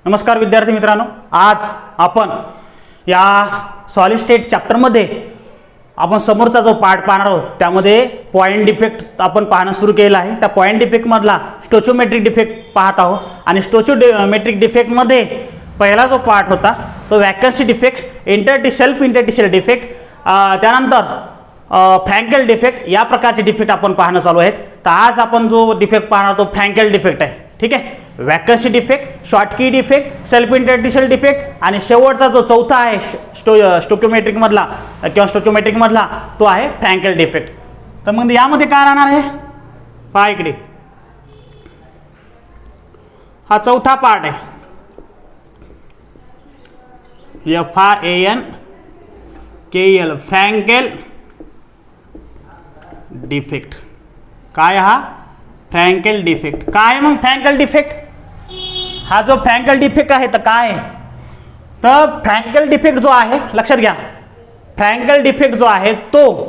नमस्कार विद्यार्थी मित्रांनो, आज आपण या सॉलिड स्टेट चॅप्टरमध्ये आपण समोरचा जो पार्ट पाहणार आहोत त्यामध्ये पॉइंट डिफेक्ट आपण पाहणं सुरू केलं आहे। त्या पॉइंट डिफेक्टमधला स्टोचियोमेट्रिक डिफेक्ट पाहत आहोत आणि स्टोचियोमेट्रिक डिफेक्टमध्ये पहिला जो पार्ट होता तो vacancy defect, self interstitial defect, त्यानंतर फ्रँकेल डिफेक्ट या प्रकारचे डिफेक्ट आपण पाहणं चालू आहेत। तर आज आपण जो डिफेक्ट पाहणार तो फ्रँकेल डिफेक्ट आहे, ठीक आहे। Vacancy defect, Schottky defect, self interstitial defect आणि शेवटचा जो चौथा आहे स्टोचियोमेट्रिकमधला किंवा स्टोचियोमेट्रिकमधला तो आहे फ्रँकेल डिफेक्ट। तर मग यामध्ये काय राहणार आहे पहा इकडे, हा चौथा पार्ट आहे FRANKEL फ्रँकेल डिफेक्ट। काय हा फ्रँकेल डिफेक्ट काय आहे? मग फ्रँकेल डिफेक्ट हा जो फ्रँकेल डिफेक्ट आहे तर काय आहे? तर फ्रँकेल डिफेक्ट जो आहे लक्षात घ्या, फ्रँकेल डिफेक्ट जो आहे तो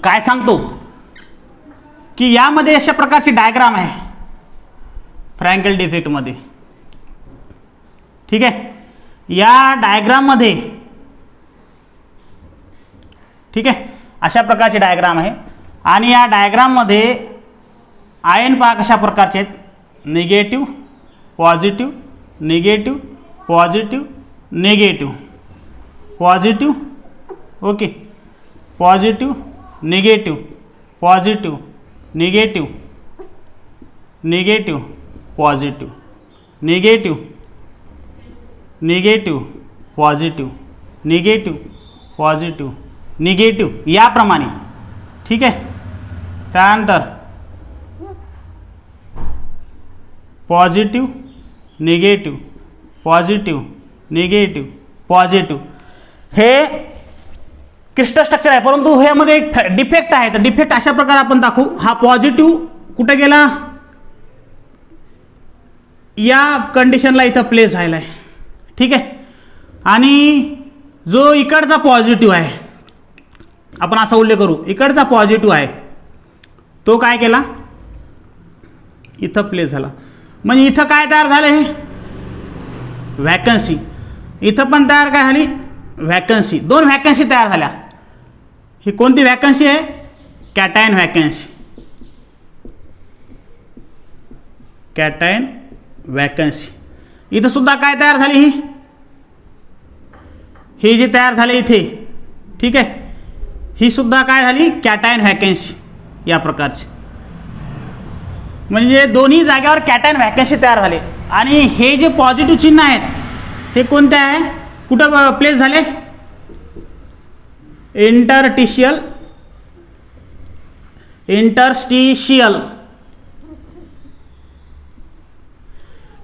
काय सांगतो की यामध्ये अशा प्रकारची डायग्राम आहे फ्रँकेल डिफेक्टमध्ये, ठीक आहे। या डायग्राममध्ये, ठीक आहे, अशा प्रकारची डायग्राम आहे आणि या डायग्राममध्ये आयन पहा कशा प्रकारचे आहेत, negative, positive, negative, positive, negative, positive, okay, positive, negative, positive, negative, negative, positive, negative, negative, positive, negative, positive, negative याप्रमाणे, ठीक आहे। त्यानंतर positive, negative, positive, negative, positive हे क्रिस्टल स्ट्रक्चर आहे, परंतु हे मध्ये एक डिफेक्ट आहे। तर डिफेक्ट अशा प्रकारे आपण दाखवू, हा पॉझिटिव्ह कुठे गेला, या कंडिशनला इथं प्लेस झाला आहे, ठीक आहे। आणि जो इकडचा पॉझिटिव्ह आहे, आपण असा उल्लेख करू, इकडचा पॉझिटिव्ह आहे तो काय केला, इथं प्लेस झाला। म्हणजे इथं काय तयार झालं, हे वॅकन्सी, इथं पण तयार काय झाली, वॅकन्सी, दोन वॅकन्सी तयार झाल्या। ही कोणती वॅकन्सी आहे, कॅटायन वॅकन्सी, कॅटायन वॅकन्सी। इथं सुद्धा काय तयार झाली, ही जी तयार झाली इथे, ठीक आहे, ही सुद्धा काय झाली, कॅटायन वॅकन्सी या प्रकारची। म्हणजे दोन्ही जागेवर कॅटायन वॅकन्सी तयार झाले। आणि हे जे पॉझिटिव्ह चिन्ह आहेत हे कोणते आहे, कुठं प्लेस झाले, इंटरस्टिशियल, इंटरस्टिशियल,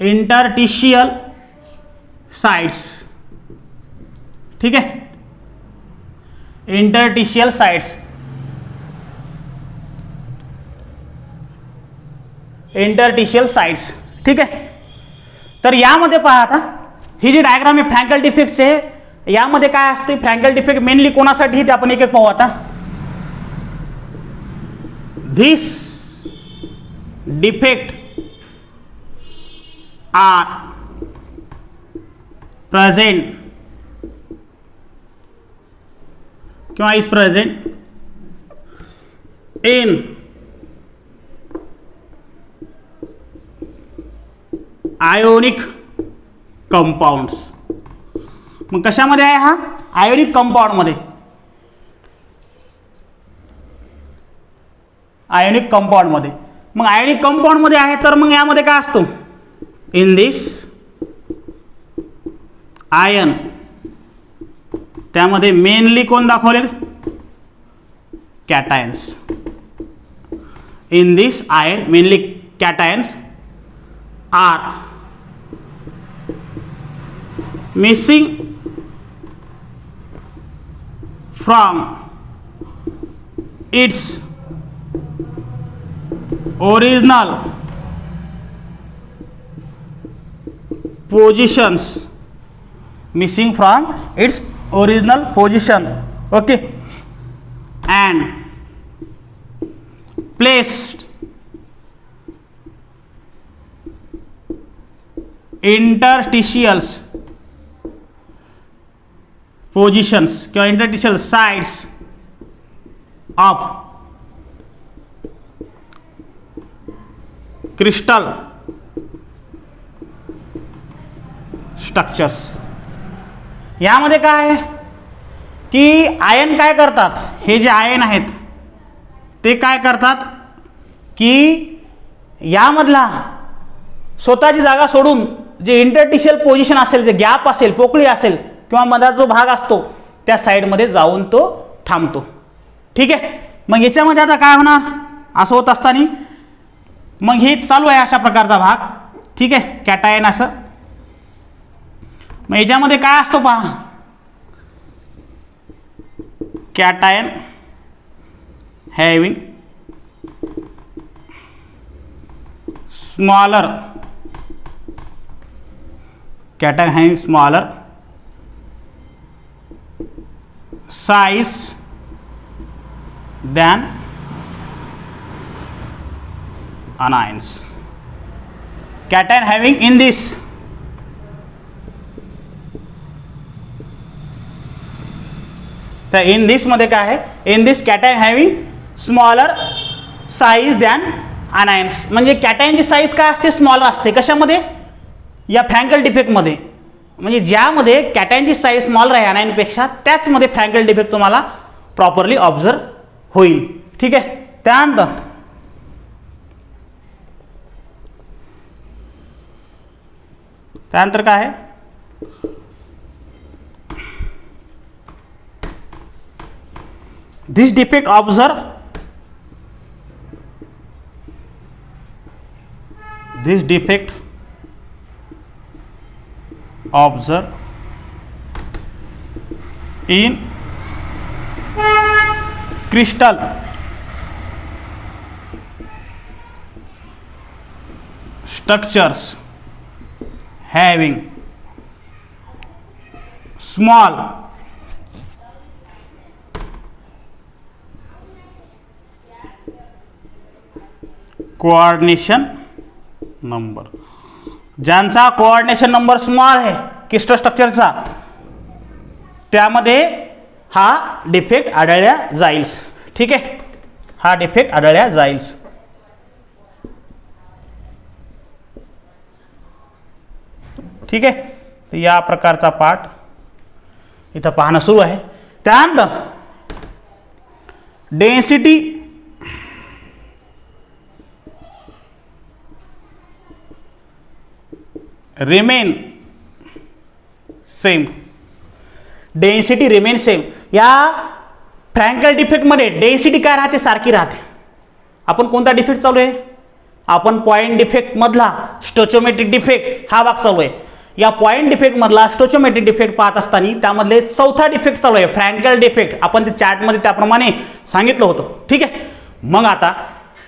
इंटरस्टिशियल साइट्स, ठीक है, इंटरस्टिशियल साइट्स, इंटरस्टिशियल साइट्स, ठीक आहे। तर यामध्ये पहा आता ही जी डायग्राम आहे फ्रँकेल डिफेक्टचे, यामध्ये काय असते, फ्रँकेल डिफेक्ट मेनली कोणासाठी ते आपण एक एक पाहू आता। धिस डिफेक्ट आर प्रेजेंट किंवा is present in ionic compounds. मग कशामध्ये आहे हा, आयोनिक कंपाउंडमध्ये, आयोनिक कंपाउंडमध्ये। मग आयोनिक कंपाउंडमध्ये आहे तर मग यामध्ये काय असतो, इन दिस आयन, त्यामध्ये मेनली कोण दाखवले, cations. In this ion mainly cations are missing from its original positions, missing from its original position, okay, and placed interstitials positions किंवा interstitial sides of crystal structures. यामध्ये काय आहे की ion काय करतात, हे जे आयन आहेत ते काय करतात की यामधला स्वतःची जागा सोडून जे इंटरस्टिशियल पोझिशन असेल, जे गॅप असेल, पोकळी असेल किंवा मधात जो भाग असतो त्या साईडमध्ये जाऊन तो थांबतो. ठीक आहे. मग याच्यामध्ये आता काय होणार, असं होत असताना मग हे चालू आहे अशा प्रकारचा भाग. ठीक आहे, कॅटायन असं. मग याच्यामध्ये काय असतो पहा, cation having smaller, cation having smaller size than anions. Cation having in this तर इन दिस मध्ये काय आहे, in this cation having smaller size than अनायन्स. म्हणजे कॅटायनची साईज काय असते, स्मॉलर असते. कशामध्ये, या फ्रँकल डिफेक्टमध्ये. म्हणजे ज्यामध्ये कॅटायनची साईज स्मॉलर आहे अनायनपेक्षा, त्याचमध्ये फ्रँकल डिफेक्ट तुम्हाला प्रॉपरली ऑब्झर्व होईल. ठीक आहे. त्यानंतर काय आहे, this defect observe in crystal structures having small coordination number. ज्यांचा कोऑर्डिनेशन नंबर स्मॉल आहे क्रिस्टल स्ट्रक्चरचा, त्यामध्ये हा डिफेक्ट आढळल्या जाईल. ठीक आहे, हा डिफेक्ट आढळल्या जाईल. ठीक आहे. तर या प्रकारचा पाठ इथं पाहणं सुरू आहे. त्यानंतर density remain same. Density remain same. या फ्रँकल डिफेक्टमध्ये डेन्सिटी काय राहते, सारखी राहते. आपण कोणता डिफेक्ट चालू आहे, आपण पॉइंट डिफेक्ट मधला स्टोचोमेट्रिक डिफेक्ट हा भाग चालू आहे. या पॉइंट डिफेक्ट मधला स्टोचोमेट्रिक डिफेक्ट पाहत असताना त्यामधले चौथा डिफेक्ट चालू आहे, फ्रँकल डिफेक्ट. आपण ते चार्टमध्ये त्याप्रमाणे सांगितलं होतं. ठीक आहे. मग आता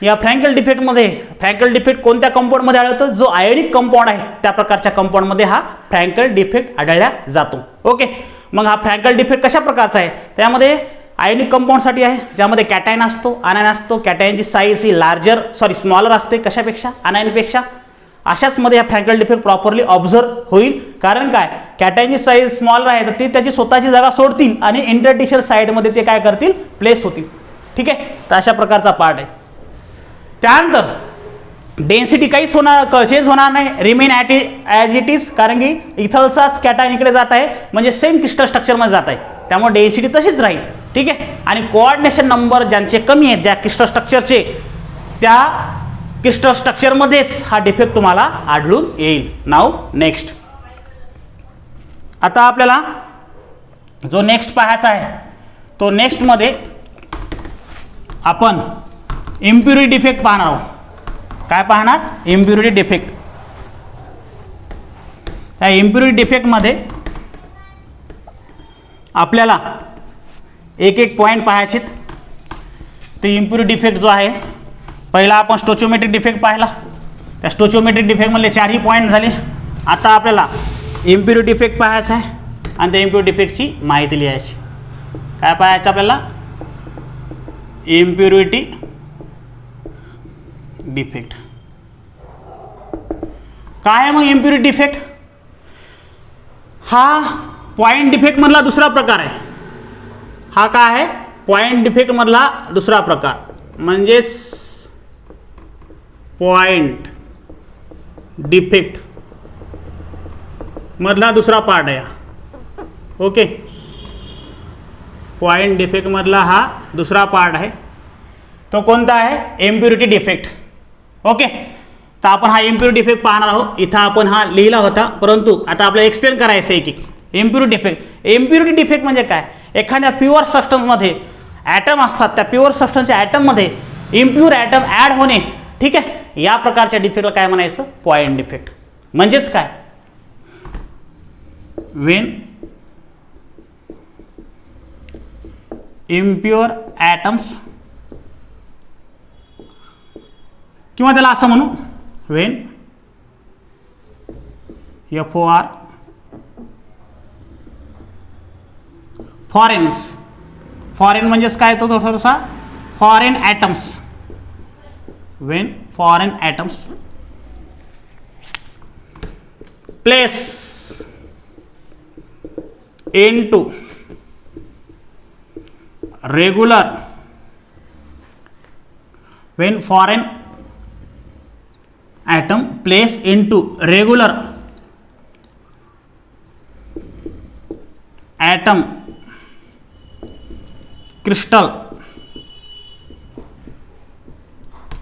या फ्रँकल डिफेक्टमध्ये, फ्रँकल डिफेक्ट कोणत्या कंपाऊंडमध्ये आढळतो, जो आयोनिक कंपाऊंड आहे त्या प्रकारच्या कंपाऊंडमध्ये हा फ्रँकल डिफेक्ट आढळला जातो. ओके. मग हा फ्रँकल डिफेक्ट कशा प्रकारचा आहे, त्यामध्ये आयोनिक कंपाऊंडसाठी आहे, ज्यामध्ये कॅटायन असतो, अनायन असतो. कॅटायनची साईज ही स्मॉलर असते, कशापेक्षा, अनायनपेक्षा. अशाच मध्ये हा फ्रँकल डिफेक्ट प्रॉपरली ऑब्झर्व होईल. कारण काय, कॅटायनची साईज स्मॉलर आहे तर ते त्याची स्वतःची जागा सोडतील आणि इंटरस्टिशियल साईडमध्ये ते काय करतील, प्लेस होतील. ठीक आहे. तर अशा प्रकारचा पार्ट आहे. त्यानंतर डेन्सिटी काहीच चेंज होणार नाही, रिमेन ॲज इट इज. कारण की इथलचाच कॅटायन इकडे जात आहे, म्हणजे सेम क्रिस्टल स्ट्रक्चरमध्ये जात आहे, त्यामुळे डेन्सिटी तशीच राहील. ठीक आहे. आणि कोऑर्डिनेशन नंबर ज्यांचे कमी आहेत त्या क्रिस्टल स्ट्रक्चरचे, त्या क्रिस्टल स्ट्रक्चरमध्येच हा डिफेक्ट तुम्हाला आढळून येईल. नाव नेक्स्ट. आता आपल्याला जो नेक्स्ट पाहायचा आहे, तो नेक्स्टमध्ये आपण इम्प्युरिटी डिफेक्ट पाहणार आहोत. काय पाहणार, इम्प्युरिटी डिफेक्ट. त्या इम्प्युरिटी डिफेक्टमध्ये आपल्याला एक एक पॉईंट पाहायचे. ते इम्प्युरिटी डिफेक्ट जो आहे, पहिला आपण स्टोचोमेट्रिक डिफेक्ट पाहिला. त्या स्टोचोमेट्रिक डिफेक्टमधले 4ही पॉईंट झाले. आता आपल्याला इम्प्युरिटी डिफेक्ट पाहायचा आहे आणि त्या इम्प्युरिटी डिफेक्टची माहिती लिहायची. काय पाहायचं आपल्याला, इम्प्युरिटी डिफेक्ट. काय आहे मग इम्प्युरिटी डिफेक्ट? हा पॉइंट डिफेक्ट मधला दुसरा प्रकार आहे. हा काय आहे? पॉइंट डिफेक्ट मधला दुसरा प्रकार, म्हणजेच पॉइंट डिफेक्ट मधला दुसरा पार्ट आहे. ओके, पॉइंट डिफेक्ट मधला हा दुसरा पार्ट आहे. तो कोणता आहे? Impurity defect. ओके, तर आपण हा इम्प्युरिटी डिफेक्ट पाहणार आहोत. इथं आपण हा लिहिला होता, परंतु आता आपल्याला एक्सप्लेन करायचं आहे की इम्प्युरिटी डिफेक्ट. इम्प्युरिटी डिफेक्ट म्हणजे काय? एखाद्या प्युअर सबस्टन्समध्ये ॲटम असतात, त्या प्युअर सबस्टन्सच्या ॲटममध्ये इम्प्युअर ॲटम ॲड होणे. ठीक आहे, या प्रकारच्या डिफेक्टला काय म्हणायचं? Point defect. म्हणजेच काय? वेन इम्प्युअर ॲटम्स, किंवा त्याला असं म्हणू, वेन FOR फॉरेन म्हणजेच काय? तो थोडासा foreign atoms. When foreign atoms place into regular, when foreign atom place into regular atom crystal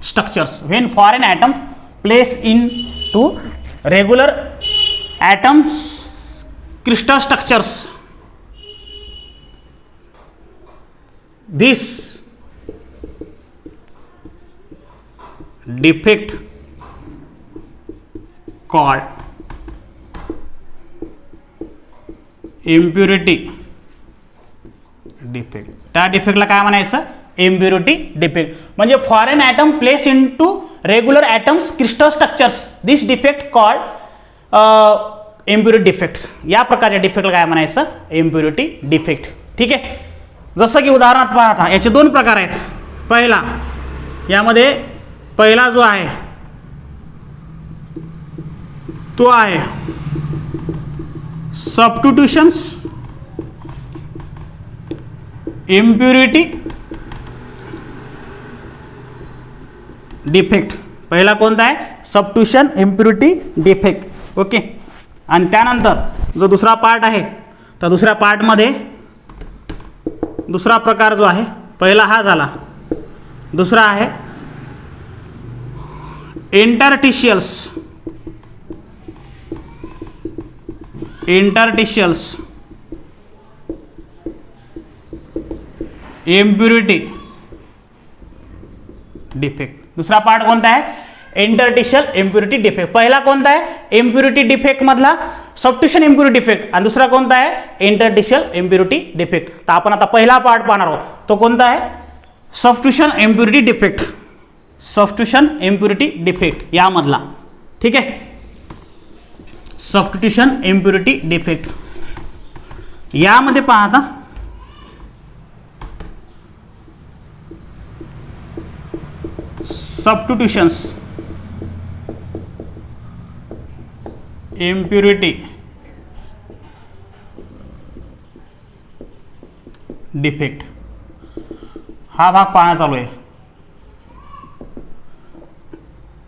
structures, when foreign atom place into regular atoms crystal structures, this defect called impurity defect. त्या डिफेक्टला काय म्हणायचं? Impurity defect. म्हणजे foreign atom place in to regular atoms crystal structures, this defect called impurity defects. या प्रकारच्या डिफेक्टला काय म्हणायचं? Impurity defect. ठीक आहे, जसं की उदाहरणात पाहता याचे दोन प्रकार आहेत. पहिला, यामध्ये पहिला जो आहे तो आहे सबस्टिट्यूशन्स इम्प्युरिटी डिफेक्ट. पहिला कोणता आहे? Substitution impurity defect. ओके, आणि त्यानंतर जो दुसरा पार्ट आहे, तर दुसऱ्या पार्टमध्ये दुसरा प्रकार जो आहे, पहिला हा झाला, दुसरा आहे इंटरटिशियल्स इम्प्युरिटी डिफेक्ट. दुसरा पार्ट कोणता आहे? Interstitial impurity defect. पहिला कोणता आहे? इम्प्युरिटी डिफेक्ट मधला सबस्टिट्यूशन इम्प्युरिटी डिफेक्ट, आणि दुसरा कोणता आहे? Interstitial impurity defect. तर आपण आता पहिला पार्ट पाहणार आहोत, तो कोणता आहे? Substitution impurity defect. Substitution impurity defect यामधला. ठीक आहे, सबस्टिट्यूशन इम्प्युरिटी डिफेक्ट यामध्ये पाहता सबस्टिट्यूशन्स इम्प्युरिटी डिफेक्ट हा भाग पाहणं चालू आहे.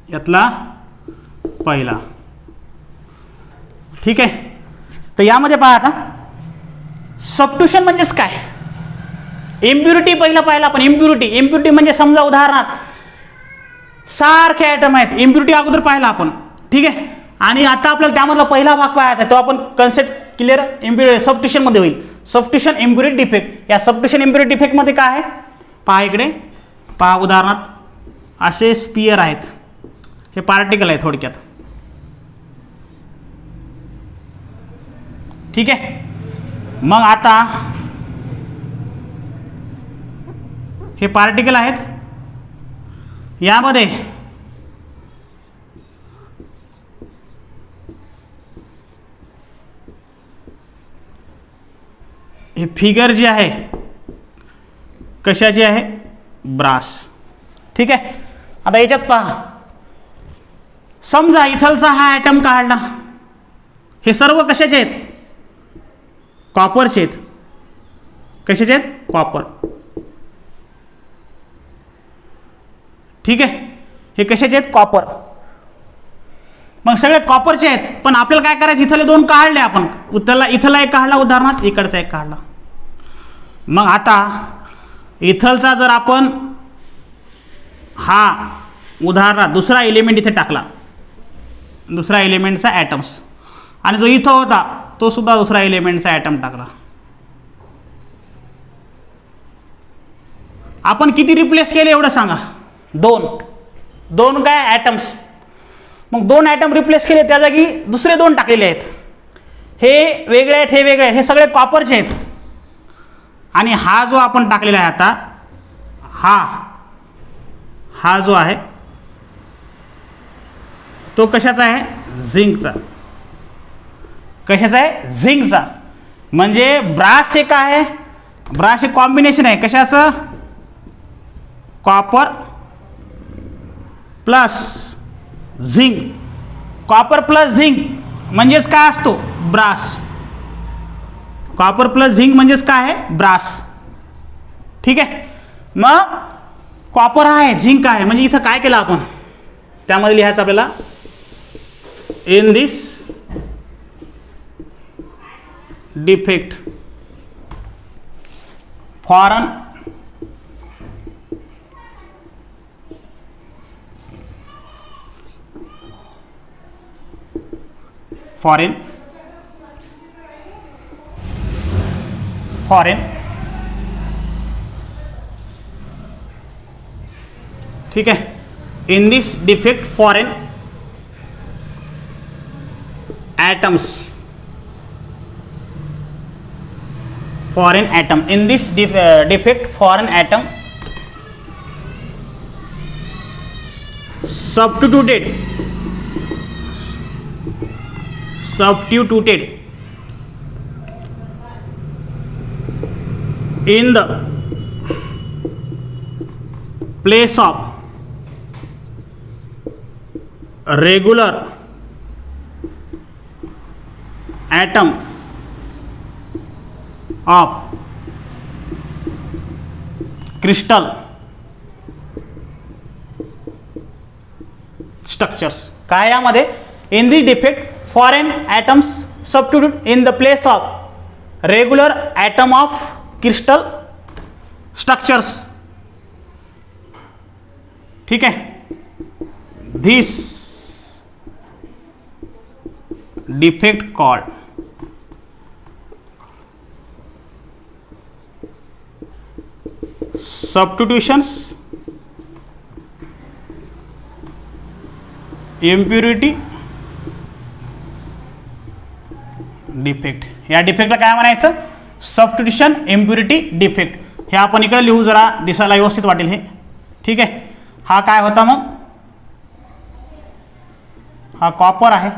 यातला पहिला. ठीक आहे, तर यामध्ये पहा आता सबस्टिट्यूशन म्हणजेच काय? इम्प्युरिटी पहिला पाहिला आपण. इम्प्युरिटी म्हणजे समजा उदाहरणार्थ सारखे ॲटम आहेत, इम्प्युरिटी अगोदर पाहिला आपण. ठीक आहे, आणि आता आपल्याला त्यामधला पहिला भाग पाहायचा, तो आपण कन्सेप्ट क्लिअर सबस्टिट्यूशन मध्ये होईल. Substitution impurity defect. या सबस्टिट्यूशन इम्प्युरिटी डिफेक्ट मध्ये काय आहे पहा, इकडे पहा, उदाहरणार्थ असे स्पियर आहेत, हे पार्टिकल आहे थोडक्यात. ठीक आहे, मग आता हे पार्टिकल आहेत, यामध्ये हे फिगर जी आहे कशाची आहे? ब्रास. ठीक आहे, आता याच्यात पहा समजा इथलचा हा ॲटम काढला, हे सर्व कशाचे आहेत? कॉपरचे आहेत. कशाचे आहेत? कॉपर. ठीक आहे, हे कशाचे आहेत? कॉपर. मग सगळे कॉपरचे आहेत, पण आपल्याला काय करायचं? इथले दोन काढले आपण. इथला एक काढला उदाहरणार्थ, इकडचा एक काढला. मग आता इथलचा जर आपण हा उदाहरणार्थ दुसरा एलिमेंट इथे टाकला, दुसरा एलिमेंटचा ॲटम्स, आणि जो इथं होता तो सुद्धा दुसरा एलिमेंटचा ॲटम टाकला, आपण किती रिप्लेस केले एवढं सांगा? दोन काय? ॲटम्स. मग 2 ॲटम रिप्लेस केले, त्या जागी दुसरे 2 टाकलेले आहेत. हे वेगळे आहेत, हे वेगळे आहेत, हे सगळे कॉपरचे आहेत. आणि हा जो आपण टाकलेला आहे आता, हा जो आहे तो कशाचा आहे? झिंकचा. कशाचा आहे? झिंकचा. म्हणजे ब्रास हे काय आहे? ब्रास हे कॉम्बिनेशन आहे कशाचं? Copper plus zinc. Copper plus zinc म्हणजेच काय असतो? ब्रास. कॉपर प्लस झिंक म्हणजेच काय आहे? ब्रास. ठीक आहे. मग कॉपर आहे, झिंक आहे, म्हणजे इथं काय केलं आपण? त्यामध्ये लिहायचं आपल्याला, इन दिस डिफेक्ट फॉरेन ठीक आहे. In this defect foreign atoms, foreign atom, in this defect foreign atom substituted in the place of regular atom of crystal structures. काय यामध्ये? in the defect foreign atoms substitute in the place of regular atom of crystal structures. ठीक है. this defect called substitutions impurity defect. या डिफेक्टला काय म्हणायचं? Substitution impurity defect. हे आपण इकडे लिहू, जरा दिसायला व्यवस्थित वाटेल हे. ठीक आहे. हा काय होता मग? हा कॉपर आहे,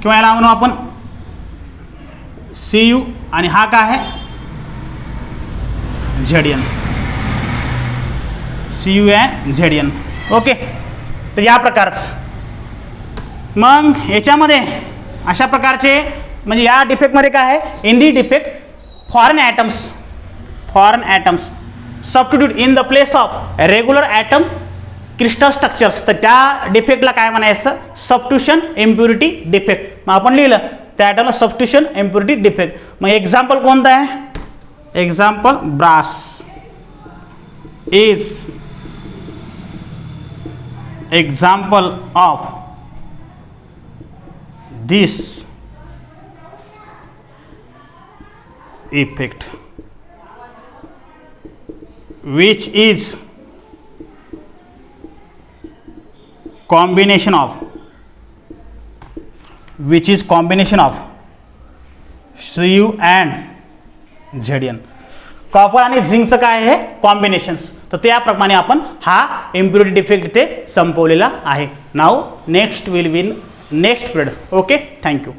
किंवा याला म्हणू आपण Cu, आणि हा काय आहे? Zn. Cu and Zn. Okay. तर या प्रकारचं मग याच्यामध्ये अशा प्रकारचे, म्हणजे या डिफेक्टमध्ये काय आहे? In the defect foreign atoms substitute in the place of regular atom crystal structures. तर त्या डिफेक्टला काय म्हणायचं? Substitution impurity defect. मग आपण लिहिलं त्या ॲटमला सबस्टिट्यूशन इम्प्युरिटी डिफेक्ट. मग एक्झाम्पल कोणतं आहे? Example brass is example of this effect, which is combination of Cu and Zn. Copper आणि झिंकचं काय आहे? कॉम्बिनेशन्स. तर त्याप्रमाणे आपण हा इम्प्युरिटी डिफेक्ट इथे संपवलेला आहे. Now next will win next period. Okay, thank you.